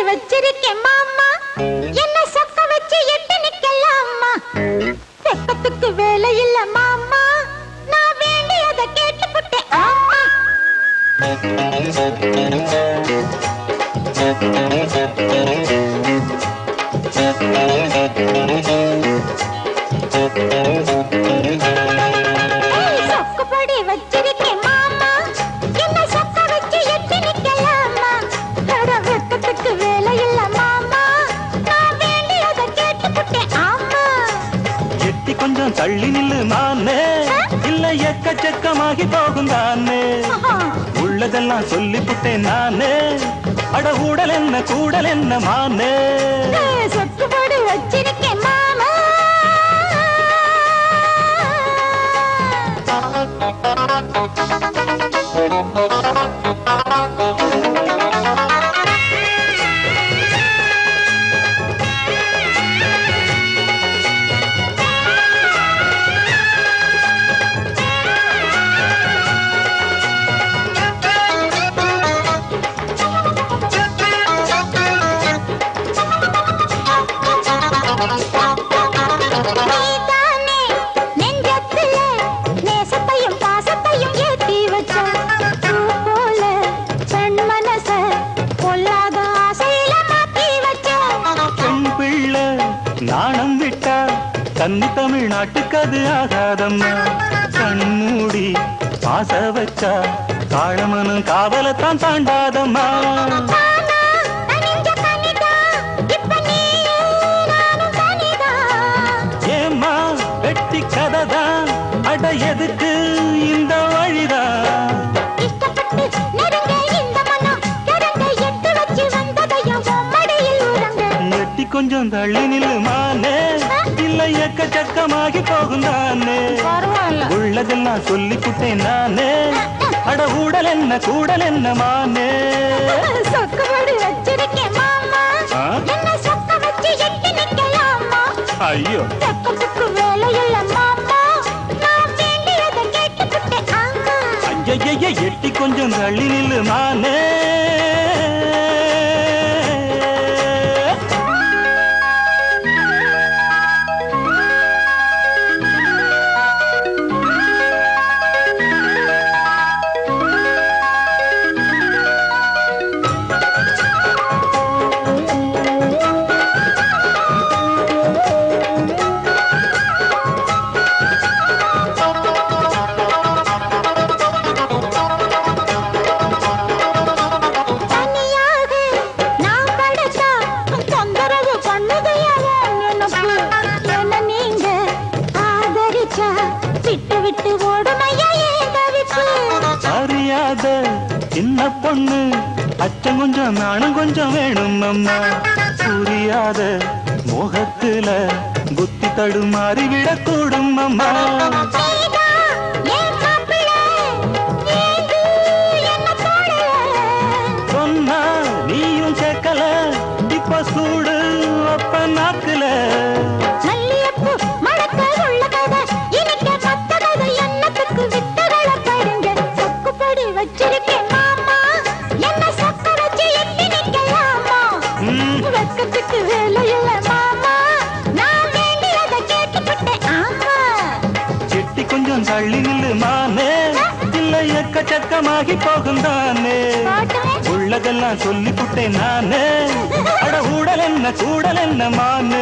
வச்சிருக்கேன் மாமா, என்ன சொக்க வச்சு எட்டு நிக்கலாமா? வெப்பத்துக்கு வேலை இல்ல மாமா, நான் வேண்டியதை கேட்டுப்புட்டேன் ஆமா. சொக்குப்படி வச்சிருக்கேன் மாமா, என்ன சொக்க வச்சு எட்டு நிக்கலாமா? வெப்பத்துக்கு வேலை இல்ல மாமா, நான் வேண்டியதை கேட்டுப்புட்டேன் ஆமா. எட்டி கொஞ்சம் தள்ளி நில்லு நானே, இல்ல எக்கச்சக்கமாகி போகும் தானே. உள்ளதெல்லாம் சொல்லிப்புட்டேன் நானே, அட ஊடல் என்ன கூடல் என்ன மானே. சொக்குப்படி வச்சிருக்கேன் மாமா. நாணம் விட்டா தன்னி தமிழ்நாட்டுக்கு அது ஆகாதம்மா. கண்மூடி பாச வச்சா காளமனும் காவலத்தான் தாண்டாதம்மா. ஏம்மா வெட்டி கதைதான், அட எதுக்கு இந்த வழிதான்? எட்டி கொஞ்சம் தள்ளி நில்லு மானே, இல்ல எக்கச்சக்கமாகி போகும் தானே. உள்ளதெல்லாம் சொல்லிப்புட்டேன் நானே, அட ஊடல் என்ன கூடல் என்ன மானே. சொக்குபடி வச்சிருக்கேன் மாமா, என்ன சொக்க வச்சு எட்டி நிக்கலாமா? ஐயோ வெப்பத்துக்கு வேலை இல்ல மாமா, நான் வேண்டியதை கேட்டுப்புட்டேன் ஆமா. ஐய எட்டி கொஞ்சம் தள்ளி நில்லு மானே. அறியாத சின்ன பொண்ணு அச்சம் கொஞ்சம் நானும் கொஞ்சம் வேணும் அம்மா. புரியாத மோகத்துல புத்தி தடுமாறி விடக்கூடும் அம்மா. சொன்னா நீயும் கேட்கல, இப்ப சூடு அப்ப நாக்குல. வெக்கத்துக்கு வேலை இல்ல மாமா, நான் வேண்டியதை கேட்டுப்புட்டேன் ஆமா. செட்டி கொஞ்சம் தள்ளி நில்லு மானே, இல்ல எக்கச்சக்கமாகி போகும் தானே. உள்ளதெல்லாம் சொல்லிப்புட்டேன் நானே, அட ஊடல் என்ன கூடல் என்ன மானே.